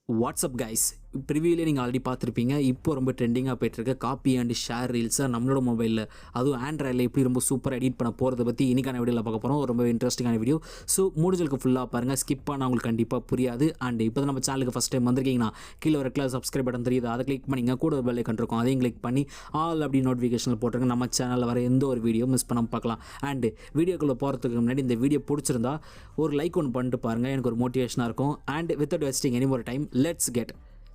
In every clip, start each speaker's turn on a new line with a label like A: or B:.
A: WhatsApp guys ப்ரிவியூலே நீங்கள் already பார்த்துருப்பீங்க. இப்போ ரொம்ப ட்ரெண்டிங்காக போய்ட்டுருக்க காப்பி அண்ட் ஷேர் ரீல்ஸை நம்மளோட மொபைலில் அதுவும் ஆண்ட்ராய்டில் எப்படி ரொம்ப சூப்பராக எடிட் பண்ண போகிறத பற்றி இன்றைக்கான வீடியோவில் பார்க்க போகிறோம். ரொம்ப இன்ட்ரெஸ்டிங்கான வீடியோ. ஸோ முடிஞ்சலுக்கு ஃபுல்லாக பாருங்கள், ஸ்கிப் பண்ணால் உங்களுக்கு கண்டிப்பாக புரியாது. அண்ட் இப்போ தான் நம்ம சேனலுக்கு ஃபஸ்ட் டைம் வந்திருக்கீங்கன்னா கீழே ஒரு கிளாஸ் சப்ஸ்கிரைப் பட்டன் தெரியுது, அதை கிளிக் பண்ணிங்க. கூட ஒரு பெல் ஐக்கான் இருக்கும், அதையும் கிளிக் பண்ணி ஆல் அப்படி நோட்டிஃபிகேஷனில் போட்டுருங்க. நம்ம சேனலில் வர எந்த ஒரு வீடியோ மிஸ் பண்ணாமல் பார்க்கலாம். அண்டு வீடியோக்குள்ளே போகிறதுக்கு முன்னாடி இந்த வீடியோ பிடிச்சிருந்தா ஒரு லைக் ஒன்று பண்ணிட்டு பாருங்கள், எனக்கு ஒரு மோட்டிவேஷனாக இருக்கும். And without wasting any more time let's get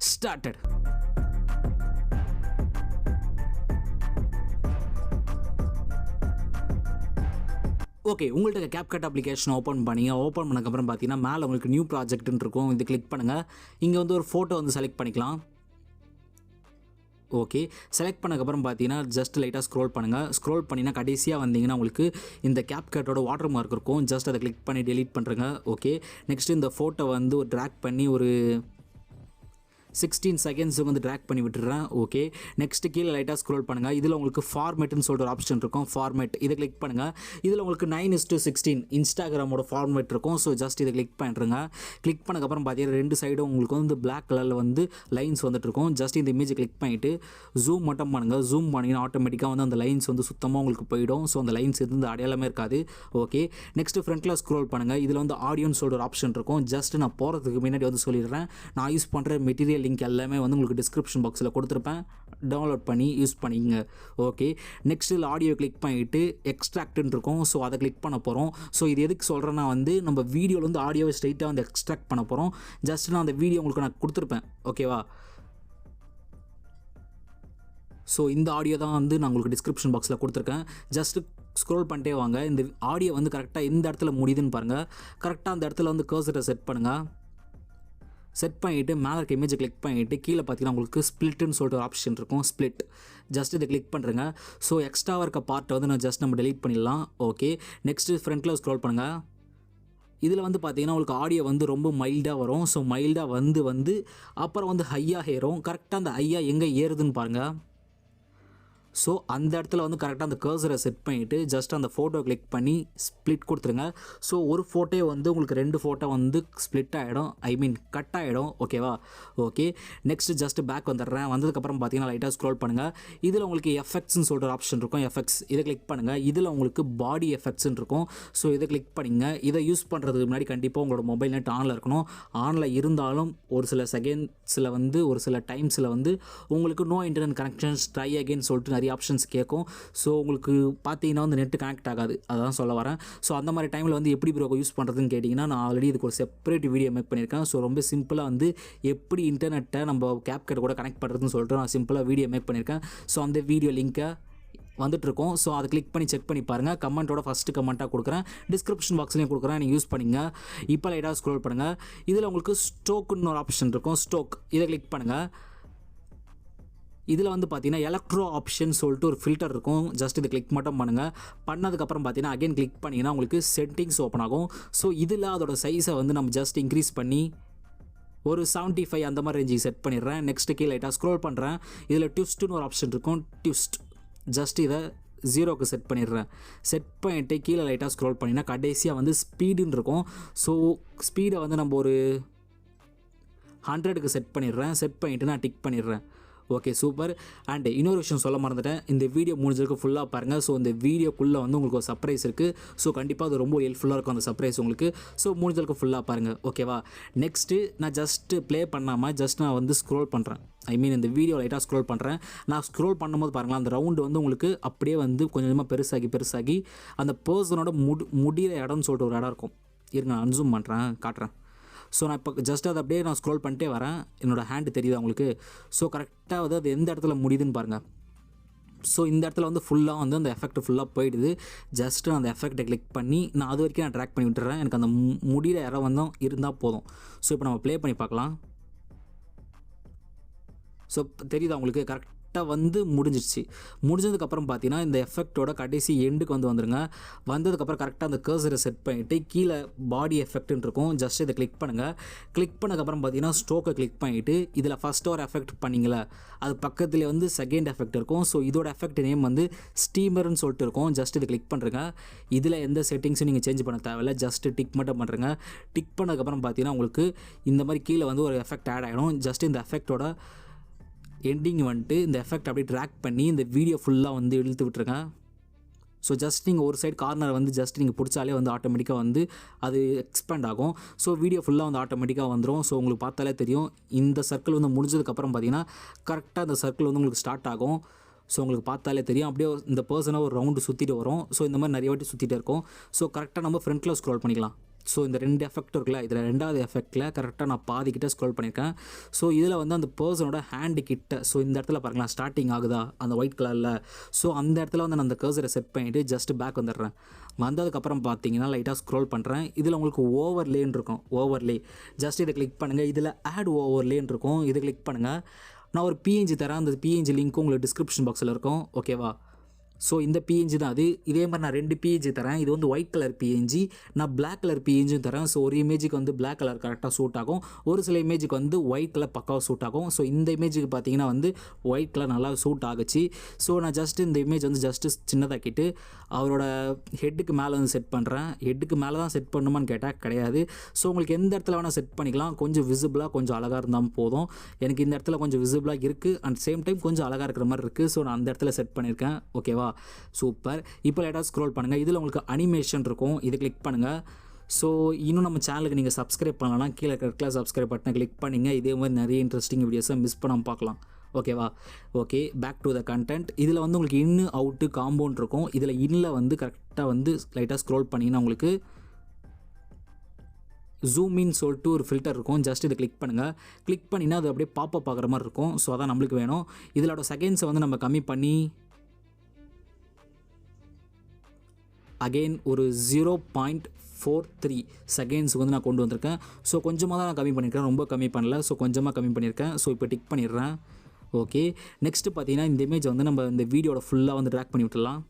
A: started. Okay, உங்கள்கிட்ட Capcut அப்ளிகேஷன் ஓப்பன் பண்ணக்கப்புறம் பார்த்தீங்கன்னா மேலே உங்களுக்கு நியூ ப்ராஜெக்ட்னு இருக்கும். இது கிளிக் பண்ணுங்கள். இங்கே வந்து ஒரு ஃபோட்டோ வந்து செலக்ட் பண்ணிக்கலாம். ஓகே, செலக்ட் பண்ணக்கப்புறம் பார்த்தீங்கன்னா ஜஸ்ட் லைட்டாக ஸ்க்ரோல் பண்ணுங்கள். ஸ்க்ரோல் பண்ணினா கடைசியாக வந்தீங்கன்னா உங்களுக்கு இந்த Capcutோட வாட்டர் மார்க் இருக்கும். ஜஸ்ட் அதை கிளிக் பண்ணி டெலீட் பண்ணுறங்க. ஓகே, நெக்ஸ்ட்டு இந்த ஃபோட்டோ வந்து ஒரு ட்ராக் பண்ணி ஒரு 16 செகண்ட்ஸுக்கு வந்து ட்ராக் பண்ணி விட்டுறேன். ஓகே, நெக்ஸ்ட்டு கீழே லைட்டாக ஸ்க்ரோல் பண்ணுங்கள். இதில் உங்களுக்கு ஃபார்மேட்னு சொல்லிட்டு ஒரு ஆப்ஷன் இருக்கும். ஃபார்மேட் இதை கிளிக் பண்ணுங்கள். இதில் உங்களுக்கு 9:16 இன்ஸ்டாகிராமோட ஃபார்மேட் இருக்கும். ஸோ ஜஸ்ட் இதை கிளிக் பண்ணுறங்க. கிளிக் பண்ணக்கப்புறம் பார்த்தீங்கன்னா ரெண்டு சைடும் உங்களுக்கு வந்து பிளாக் கலரில் வந்து லைன்ஸ் வந்துட்டுருக்கும். ஜஸ்ட் இந்த இமேஜை கிளிக் பண்ணிவிட்டு ஜூம் மட்டும் பண்ணுங்கள். ஜூம் பண்ணிங்கன்னா ஆட்டோமேட்டிக்காக வந்து அந்த லைன்ஸ் வந்து சுத்தமாக உங்களுக்கு போயிடும். ஸோ அந்த லைன்ஸ் எது அடையாளமே இருக்காது. ஓகே, நெக்ஸ்ட்டு ஃப்ரண்ட்டில் ஸ்க்ரோல் பண்ணுங்கள். இதில் வந்து ஆடியோன்னு சொல்லிட்டு ஒரு ஆப்ஷன் இருக்கும். ஜஸ்ட் நான் போகிறதுக்கு முன்னாடி வந்து சொல்லிடுறேன், நான் யூஸ் பண்ணுற மெட்டீரியல் லிங்க் எல்லாமே வந்து உங்களுக்கு டிஸ்கிரிப்ஷன் பாக்ஸில் கொடுத்துருப்பேன், டவுன்லோட் பண்ணி யூஸ் பண்ணிங்க. ஓகே, நெக்ஸ்ட் இதில் ஆடியோ கிளிக் பண்ணிவிட்டு எக்ஸ்ட்ராக்ட்னு இருக்கும். ஸோ அதை கிளிக் பண்ண போகிறோம். ஸோ இது எதுக்கு சொல்கிறேன்னா வந்து நம்ம வீடியோவில் வந்து ஆடியோவை ஸ்ட்ரைட்டாக வந்து எக்ஸ்ட்ராக்ட் பண்ண போகிறோம். ஜஸ்ட் நான் அந்த வீடியோ உங்களுக்கு நான் கொடுத்துருப்பேன். ஓகேவா? ஸோ இந்த ஆடியோ தான் வந்து நான் உங்களுக்கு டிஸ்கிரிப்ஷன் பாக்ஸில் கொடுத்துருக்கேன். ஜஸ்ட்டு ஸ்க்ரோல் பண்ணிட்டே வாங்க. இந்த ஆடியோ வந்து கரெக்டாக எந்த இடத்துல முடியுதுன்னு பாருங்கள். கரெக்டாக அந்த இடத்துல வந்து கர்சரை செட் பண்ணுங்கள். செட் பண்ணிவிட்டு மேலே இருக்க இமேஜை கிளிக் பண்ணிவிட்டு கீழே பார்த்தீங்கன்னா உங்களுக்கு ஸ்ப்ளிட்டுன்னு சொல்லிட்டு ஒரு ஆப்ஷன் இருக்கும். ஸ்ப்ளிட் ஜஸ்ட் இதை கிளிக் பண்ணுறேங்க. ஸோ எக்ஸ்ட்ராவாக இருக்க பார்ட்டை வந்து நான் ஜஸ்ட் நம்ம டெலீட் பண்ணிடலாம். ஓகே, நெக்ஸ்ட்டு ஃப்ரண்ட்டில் ஸ்க்ரோல் பண்ணுங்கள். இதில் வந்து பார்த்தீங்கன்னா உங்களுக்கு ஆடியோ வந்து ரொம்ப மைல்டாக வரும். ஸோ மைல்டாக வந்து அப்புறம் வந்து ஹையாக ஏறும். கரெக்டாக அந்த ஹையாக எங்கே ஏறுதுன்னு பாருங்கள். ஸோ அந்த இடத்துல வந்து கரெக்டாக அந்த கர்சரை செட் பண்ணிவிட்டு ஜஸ்ட் அந்த ஃபோட்டோ கிளிக் பண்ணி ஸ்ப்ளிட் கொடுத்துருங்க. ஸோ ஒரு ஃபோட்டோ வந்து உங்களுக்கு 2 ஃபோட்டோ வந்து ஸ்ப்ளிட் ஆகிடும், கட் ஆகிடும். ஓகேவா? ஓகே, நெக்ஸ்ட்டு ஜஸ்ட் பேக் வந்துடுறேன். வந்ததுக்கப்புறம் பார்த்தீங்கன்னா லைட்டாக ஸ்க்ரோல் பண்ணுங்கள். இதில் உங்களுக்கு எஃபெக்ட்ஸ்னு சொல்லிட்டு ஒரு ஆப்ஷன் இருக்கும். எஃபெக்ட்ஸ் இதை கிளிக் பண்ணுங்கள். இதில் உங்களுக்கு பாடி எஃபெக்ட்ஸ்ன்னு இருக்கும். ஸோ இதை கிளிக் பண்ணிங்க. இதை யூஸ் பண்ணுறதுக்கு முன்னாடி கண்டிப்பாக உங்களோட மொபைல் நெட் ஆனில் இருக்கணும். ஆனில் இருந்தாலும் ஒரு சில செகண்ட்ஸில் வந்து ஒரு சில டைம்ஸில் வந்து உங்களுக்கு no internet connections try again சொல்லிட்டு நிறைய ஆப்ஷன்ஸ் கேட்கும். ஸோ உங்களுக்கு பார்த்தீங்கன்னா வந்து நெட்டு கனெக்ட் ஆகாது, அதான் சொல்ல வரேன். ஸோ அந்த மாதிரி டைமில் வந்து எப்படி ப்ரோ யூஸ் பண்ணுறதுன்னு கேட்டிங்கன்னா நான் ஆல்ரெடி இதுக்கு ஒரு செப்பரேட் வீடியோ மேக் பண்ணியிருக்கேன். ஸோ ரொம்ப சிம்பிளாக வந்து எப்படி இன்டர்நெட்டை நம்ம Capcut கூட கனெக்ட் பண்ணுறதுன்னு சொல்லிட்டு நான் சிம்பிளாக வீடியோ மேக் பண்ணியிருக்கேன். ஸோ அந்த வீடியோ லிங்க்கை வந்துட்டுருக்கோம். ஸோ அதை கிளிக் பண்ணி செக் பண்ணி பாருங்கள். கமெண்ட்டோட ஃபஸ்ட்டு கமெண்ட்டாக கொடுக்குறேன், டிஸ்கிரிப்ஷன் பாக்ஸ்லேயும் கொடுக்குறேன், நீங்கள் யூஸ் பண்ணிங்க. இப்போ லைட்டாக ஸ்க்ரோல் பண்ணுங்கள். இதில் உங்களுக்கு ஸ்டோக்குன்னு ஒரு ஆப்ஷன் இருக்கும். ஸ்டோக் இதை கிளிக் பண்ணுங்கள். இதில் வந்து பார்த்தீங்கன்னா எலக்ட்ரோ ஆப்ஷன் சொல்லிட்டு ஒரு ஃபில்டர் இருக்கும். ஜஸ்ட் இதை கிளிக் மட்டும் பண்ணுங்கள். பண்ணதுக்கப்புறம் பார்த்தீங்கன்னா அகைன் கிளிக் பண்ணிங்கன்னா உங்களுக்கு செட்டிங்ஸ் ஓப்பன் ஆகும். ஸோ இதில் அதோட சைஸை வந்து நம்ம ஜஸ்ட் இன்க்ரீஸ் பண்ணி ஒரு 75 அந்த மாதிரி ரேஞ்சுக்கு செட் பண்ணிடுறேன். நெக்ஸ்ட்டு கீழே லைட்டாக ஸ்க்ரோல் பண்ணுறேன். இதில் ட்விஸ்ட்டுன்னு ஒரு ஆப்ஷன் இருக்கும். ட்விஸ்ட் ஜஸ்ட் இதை 0க்கு செட் பண்ணிடுறேன். செட் பண்ணிவிட்டு கீழே லைட்டாக ஸ்க்ரோல் பண்ணினா கடைசியாக வந்து ஸ்பீடுன்னு இருக்கும். ஸோ ஸ்பீடை வந்து நம்ம ஒரு 100க்கு செட் பண்ணிடுறேன். செட் பண்ணிவிட்டு நான் டிக் பண்ணிடுறேன். Okay, super. அண்ட் இன்னொரு விஷயம் சொல்ல மறந்துட்டேன், இந்த வீடியோ முடிஞ்சதுக்கு ஃபுல்லாக பாருங்கள். ஸோ இந்த வீடியோக்குள்ளே வந்து உங்களுக்கு ஒரு சர்ப்ரைஸ் இருக்குது. ஸோ கண்டிப்பாக அது ரொம்ப ஹெல்ப்ஃபுல்லாக இருக்கும் அந்த சர்ப்ரைஸ் உங்களுக்கு. ஸோ முடிஞ்சதுக்கு ஃபுல்லாக பாருங்கள். ஓகேவா? நெக்ஸ்ட்டு நான் ஜஸ்ட்டு ப்ளே பண்ணாமல் ஜஸ்ட் நான் வந்து ஸ்க்ரோல் பண்ணுறேன். இந்த வீடியோ லைட்டாக ஸ்க்ரோல் பண்ணுறேன். நான் ஸ்க்ரோல் பண்ணும்போது பாருங்களேன், அந்த ரவுண்டு வந்து உங்களுக்கு அப்படியே வந்து கொஞ்சமாக பெருசாகி அந்த பர்சனோட முடிகிற இடம்னு சொல்லிட்டு ஒரு இடம் இருக்கும். இருங்க, நான் அன்சூம் பண்ணுறேன், காட்டுறேன். ஸோ நான் இப்போ ஜஸ்ட் அதை அப்படியே நான் ஸ்க்ரோல் பண்ணிட்டே வரேன். என்னோடய ஹேண்டு தெரியுது உங்களுக்கு. ஸோ கரெக்டாக வந்து அது எந்த இடத்துல முடியுதுன்னு பாருங்கள். ஸோ இந்த இடத்துல வந்து ஃபுல்லாக வந்து அந்த எஃபெக்ட் ஃபுல்லாக போயிடுது. ஜஸ்ட்டு அந்த எஃபெக்டை கிளிக் பண்ணி நான் அது வரைக்கும் நான் ட்ராக் பண்ணி விட்டுறேன். எனக்கு அந்த முடிகிற இடம் வந்து இருந்தால் போதும். ஸோ இப்போ நம்ம ப்ளே பண்ணி பார்க்கலாம். ஸோ தெரியுதா உங்களுக்கு? கரெக்டாக கரெக்டாக வந்து முடிஞ்சதுக்கப்புறம் பார்த்தீங்கன்னா இந்த எஃபெக்டோட கடைசி எண்டுக்கு வந்துருங்க. வந்ததுக்கப்புறம் கரெக்டாக அந்த கர்சரை செட் பண்ணிவிட்டு கீழே பாடி எஃபெக்ட்னு இருக்கும், ஜஸ்ட் இதை கிளிக் பண்ணுங்கள். கிளிக் பண்ணதுக்கப்புறம் பார்த்தீங்கன்னா ஸ்ட்ரோக்கை கிளிக் பண்ணிவிட்டு இதில் ஃபஸ்ட் ஒரு எஃபெக்ட் பண்ணிங்களா அது பக்கத்தில் வந்து செகண்ட் எஃபெக்ட் இருக்கும். ஸோ இதோட எஃபெக்ட் நேம் வந்து ஸ்டீமர்னு சொல்லிட்டு இருக்கும். ஜஸ்ட் இதை கிளிக் பண்ணுறங்க. இதில் எந்த செட்டிங்ஸும் நீங்கள் சேஞ்ச் பண்ண தேவையில்லை, ஜஸ்ட் டிக் மட்டும் பண்ணுறங்க. டிக் பண்ணதுக்கப்புறம் பார்த்தீங்கன்னா உங்களுக்கு இந்த மாதிரி கீழே வந்து ஒரு எஃபெக்ட் ஆட் ஆகிடும். ஜஸ்ட் இந்த எஃபெக்டோட எண்டிங் வந்துட்டு இந்த எஃபெக்ட் அப்படியே ட்ராக் பண்ணி இந்த வீடியோ ஃபுல்லாக வந்து இழுத்து விட்டுருங்க. ஸோ ஜஸ்ட் நீங்கள் ஒரு சைடு கார்னர் வந்து ஜஸ்ட் நீங்கள் பிடிச்சாலே வந்து ஆட்டோமேட்டிக்காக வந்து அது எக்ஸ்பேண்ட் ஆகும். ஸோ வீடியோ ஃபுல்லாக வந்து ஆட்டோமேட்டிக்காக வந்துடும். ஸோ உங்களுக்கு பார்த்தாலே தெரியும் இந்த சர்க்கிள் வந்து முடிஞ்சதுக்கப்புறம் பார்த்தீங்கன்னா கரெக்டாக அந்த சர்க்கிள் வந்து உங்களுக்கு ஸ்டார்ட் ஆகும். ஸோ உங்களுக்கு பார்த்தாலே தெரியும் அப்படியே இந்த பர்சனாக ஒரு ரவுண்டு சுற்றிட்டு வரும். ஸோ இந்த மாதிரி நிறைய வாட்டி சுற்றிட்டே இருக்கும். ஸோ கரெக்டாக நம்ம ஃப்ரண்ட்டில் ஸ்க்ரோல் பண்ணிக்கலாம். ஸோ இந்த 2 எஃபெக்ட் இருக்குல்ல, இதில் 2வது எஃபெக்டில் கரெக்டாக நான் பாதிக்கிட்ட ஸ்க்ரோல் பண்ணியிருக்கேன். ஸோ இதில் வந்து அந்த பர்சனோட ஹேண்டு கிட்ட, ஸோ இந்த இடத்துல பாருங்களா ஸ்டார்டிங் ஆகுதா அந்த ஒயிட் கலரில். ஸோ அந்த இடத்துல வந்து நான் அந்த கர்சரை செட் பண்ணிவிட்டு ஜஸ்ட் பேக் வந்துடுறேன். வந்ததுக்கப்புறம் பார்த்தீங்கன்னா லைட்டாக ஸ்க்ரோல் பண்ணுறேன். இதில் உங்களுக்கு ஓவர்லேன்னு இருக்கும், ஓவர்லே ஜஸ்ட் இதை கிளிக் பண்ணுங்கள். இதில் ஆட் ஓவர்லேன்னு இருக்கும், இதை கிளிக் பண்ணுங்கள். நான் ஒரு பிஎன்ஜி தரேன், அந்த பிஎன்ஜி லிங்க்கும் உங்களுக்கு டிஸ்கிரிப்ஷன் பாக்ஸில் இருக்கும், ஓகேவா? ஸோ இந்த பிஎன்ஜி தான் அது. இதே மாதிரி நான் 2 பிஎன்ஜி தரேன். இது வந்து ஒயிட் கலர் பிஎன்ஜி, நான் பிளாக் கலர் பிஎன்ஜியும் தரேன். ஸோ ஒரு இமேஜுக்கு வந்து பிளாக் கலர் கரெக்டாக சூட் ஆகும், ஒரு சில இமேஜுக்கு வந்து ஒயிட் கலர் பக்காவாக சூட் ஆகும். ஸோ இந்த இமேஜுக்கு பார்த்தீங்கன்னா வந்து ஒயிட் கலர் நல்லா சூட் ஆகுச்சு. ஸோ நான் ஜஸ்ட்டு இந்த இமேஜ் வந்து ஜஸ்ட்டு சின்னதாக்கிட்டு அவரோட ஹெட்டுக்கு மேலே வந்து செட் பண்ணுறேன். ஹெட்டுக்கு மேலே தான் செட் பண்ணுமான்னு கேட்டால் கிடையாது. ஸோ உங்களுக்கு எந்த இடத்துல வேணால் செட் பண்ணிக்கலாம். கொஞ்சம் விசிபிளாக கொஞ்சம் அழகாக இருந்தால் போதும். எனக்கு இந்த இடத்துல கொஞ்சம் விசிபிளாக இருக்குது, அண்ட் சேம் டைம் கொஞ்சம் அழகாக இருக்கிற மாதிரி இருக்குது. ஸோ நான் அந்த இடத்துல செட் பண்ணியிருக்கேன், ஓகேவா? சூப்பர். இப்போ லைட்டாக ஸ்க்ரோல் பண்ணுங்கள். இதில் உங்களுக்கு அனிமேஷன் இருக்கும், இதை கிளிக் பண்ணுங்கள். ஸோ இன்னும் நம்ம சேனலுக்கு நீங்கள் சப்ஸ்கிரைப் பண்ணலன்னா கீழே இருக்கிற சப்ஸ்கிரைப் பட்டனை கிளிக் பண்ணிங்க. இதே மாதிரி நிறைய இன்ட்ரெஸ்டிங் வீடியோஸை மிஸ் பண்ணாமல் பார்க்கலாம், ஓகேவா? Okay, back to the content. இதில் வந்து உங்களுக்கு இன்னு அவுட்டு காம்பவுண்ட் இருக்கும். இதில் இன்னில் வந்து கரெக்டாக வந்து லைட்டாக ஸ்க்ரோல் பண்ணிங்கன்னா உங்களுக்கு ஜூம் இன் சொல்லிட்டு ஒரு ஃபில்டர் இருக்கும். ஜஸ்ட் இதை கிளிக் பண்ணுங்கள். கிளிக் பண்ணினா அது அப்படியே பாப்பப் பார்க்குற மாதிரி இருக்கும். ஸோ அதான் நம்மளுக்கு வேணும். இதோட செகண்ட்ஸை வந்து நம்ம கம்மி பண்ணி அகெயின் ஒரு 0.43 செகண்ட்ஸுக்கு வந்து நான் கொண்டு வந்திருக்கேன். ஸோ கொஞ்சமாக தான் நான் கம்மி பண்ணியிருக்கேன், ரொம்ப கம்மி பண்ணல. ஸோ கொஞ்சமாக கம்மி பண்ணியிருக்கேன். ஸோ இப்போ டிக் பண்ணிடுறேன். ஓகே, நெக்ஸ்ட்டு பார்த்தீங்கன்னா இந்த இமேஜ் வந்து நம்ம இந்த வீடியோட ஃபுல்லாக வந்து ட்ராக் பண்ணி விட்டுடலாம்.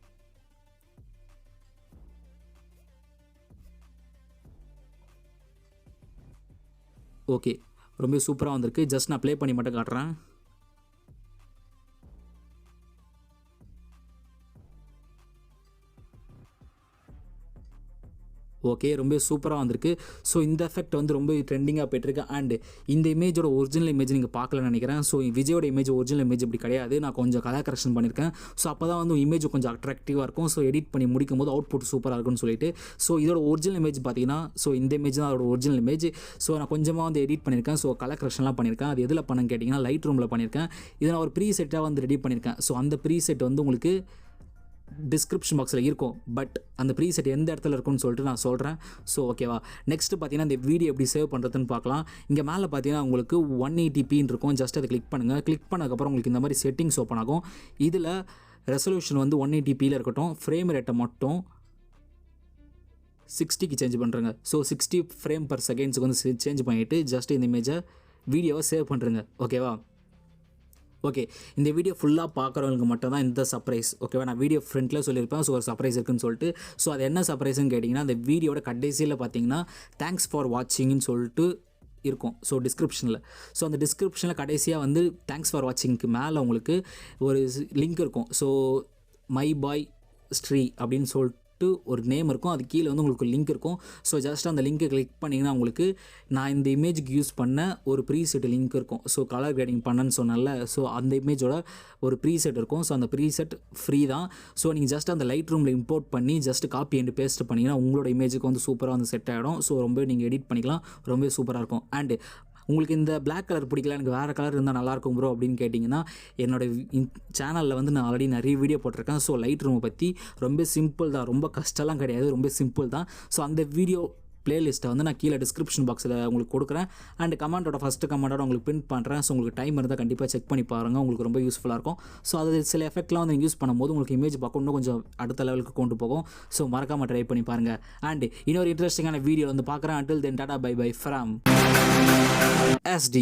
A: ஓகே, ரொம்ப சூப்பராக வந்திருக்கு. ஜஸ்ட் நான் ப்ளே பண்ணி மட்டும் காட்டுறேன். ஓகே, ரொம்ப சூப்பராக வந்திருக்கு. ஸோ இந்த எஃபெக்ட் வந்து ரொம்ப ட்ரெண்டிங்காக போய்ட்டுருக்கு. அண்டு இந்த இமேஜோட ஒரிஜினல் இமேஜ் நீங்கள் பார்க்கலன்னு நினைக்கிறேன். ஸோ விஜயோட இமேஜ் ஒரிஜினல் இமேஜ் இப்படி கிடையாது. நான் கொஞ்சம் கலர் கரெக்ஷன் பண்ணியிருக்கேன். ஸோ அப்போ தான் வந்து இமேஜ் கொஞ்சம் அட்ராக்டிவாக இருக்கும். ஸோ எடிட் பண்ணி முடிக்கும் போது அவுட்புட் சூப்பராக இருக்கும்னு சொல்லிட்டு. ஸோ இதோட ஒரிஜினல் இமேஜ் பார்த்தீங்கன்னா, ஸோ இந்த இமேஜ் தான் அதோட ஒரிஜினல் இமேஜ். ஸோ நான் கொஞ்சமாக வந்து எடிட் பண்ணியிருக்கேன். ஸோ கலர் கரெக்ஷன்லாம் பண்ணியிருக்கேன். அது எதில் பண்ணேன்னு கேட்டிங்கன்னா லைட் ரூமில் பண்ணியிருக்கேன். இதை நான் ஒரு ப்ரீ செட்டாக வந்து ரெடி பண்ணியிருக்கேன். ஸோ அந்த ப்ரீ செட் வந்து உங்களுக்கு டிஸ்கிரிப்ஷன் பாக்ஸில் இருக்கும். பட் அந்த ப்ரீசெட் எந்த இடத்துல இருக்குன்னு சொல்லிட்டு நான் சொல்கிறேன். ஸோ ஓகேவா? நெக்ஸ்ட்டு பார்த்தீங்கன்னா இந்த வீடியோ எப்படி சேவ் பண்ணுறதுன்னு பார்க்கலாம். இங்கே மேலே பார்த்தீங்கன்னா உங்களுக்கு 180pன்னு இருக்கும். ஜஸ்ட் அதை கிளிக் பண்ணுங்கள். கிளிக் பண்ணதுக்கப்புறம் உங்களுக்கு இந்த மாதிரி செட்டிங்ஸ் ஓப்பன் ஆகும். இதில் ரெசல்யூஷன் வந்து 180pயில் இருக்கட்டும். ஃப்ரேம் ரேட்டை மட்டும் 60க்கு சேஞ்ச் பண்ணுறேங்க. ஸோ 60 ஃப்ரேம் பர் செகண்ட்ஸுக்கு வந்து சேஞ்ச் பண்ணிவிட்டு ஜஸ்ட் இந்த இமேஜை வீடியோவை சேவ் பண்ணுறேங்க, ஓகேவா? ஓகே, இந்த வீடியோ ஃபுல்லாக பார்க்குறவங்களுக்கு மட்டும் தான் இந்த சர்ப்ரைஸ், ஓகேவா? நான் வீடியோ ஃப்ரண்ட்டில் சொல்லியிருப்பேன். ஸோ ஒரு சர்ப்ரைஸ் இருக்குன்னு சொல்லிட்டு. ஸோ அது என்ன சர்ப்ரைஸ்ன்னு கேட்டிங்கன்னா, அந்த வீடியோட கடைசியில் பார்த்தீங்கன்னா தேங்க்ஸ் ஃபார் வாட்சிங்னு சொல்லிட்டு இருக்கும். ஸோ டிஸ்கிரிப்ஷனில், ஸோ அந்த டிஸ்கிரிப்ஷனில் கடைசியாக வந்து தேங்க்ஸ் ஃபார் வாட்சிங்க்கு மேலே உங்களுக்கு ஒரு லிங்க் இருக்கும். ஸோ மை பாய் ஸ்ரீ அப்படின்னு சொல்லிட்டு ஒரு நேம் இருக்கும். அது கீழே வந்து உங்களுக்கு லிங்க் இருக்கும். ஸோ ஜஸ்ட் அந்த லிங்க்கை கிளிக் பண்ணிங்கன்னா உங்களுக்கு நான் இந்த இமேஜுக்கு யூஸ் பண்ண ஒரு ப்ரீசெட் லிங்க் இருக்கும். ஸோ கலர் கிரேடிங் பண்ணேன்னு சொன்னால, ஸோ அந்த இமேஜோட ஒரு ப்ரீசெட் இருக்கும். ஸோ அந்த ப்ரீசெட் ஃப்ரீ தான். ஸோ நீங்கள் ஜஸ்ட் அந்த லைட் ரூமில் இம்போர்ட் பண்ணி ஜஸ்ட் காப்பி அண்ட் பேஸ்ட் பண்ணிங்கன்னா உங்களோட இமேஜுக்கு வந்து சூப்பராக வந்து செட் ஆகிடும். ஸோ ரொம்ப நீங்கள் எடிட் பண்ணிக்கலாம், ரொம்ப சூப்பராக இருக்கும். அண்டு உங்களுக்கு இந்த பிளாக் கலர் பிடிக்கல, எனக்கு வேறு கலர் இருந்தால் நல்லாயிருக்கும் ப்ரோ அப்படின்னு கேட்டிங்கன்னா, என்னோடய சேனலில் வந்து நான் ஆல்ரெடி நிறைய வீடியோ போட்டிருக்கேன். ஸோ லைட் ரூமை பற்றி ரொம்ப சிம்பிள் தான், ரொம்ப கஷ்டம்லாம் கிடையாது, ரொம்ப சிம்பிள் தான். ஸோ அந்த வீடியோ பிளேலிஸ்ட்டை வந்து நான் கீழே டிஸ்கிரிப்ஷன் பாக்ஸில் உங்களுக்கு கொடுக்குறேன். அண்ட் கமெண்டோட ஃபஸ்ட்டு கமெண்டோட உங்களுக்கு பிரிண்ட் பண்ணுறேன். ஸோ உங்களுக்கு டைம் இருந்தால் கண்டிப்பாக செக் பண்ணி பாருங்கள், உங்களுக்கு ரொம்ப யூஸ்ஃபுல்லாக இருக்கும். ஸோ அது சில எஃபெக்ட்லாம் வந்து யூஸ் பண்ணும்போது உங்களுக்கு இமேஜ் பார்க்க இன்னும் கொஞ்சம் அடுத்த லெவலுக்கு கொண்டு போகும். ஸோ மறக்காமல் ட்ரை பண்ணி பாருங்கள். அண்ட் இன்னொரு இன்ட்ரெஸ்டிங்கான வீடியோ வந்து பார்க்குறேன். until then ta-ta bye bye from SD.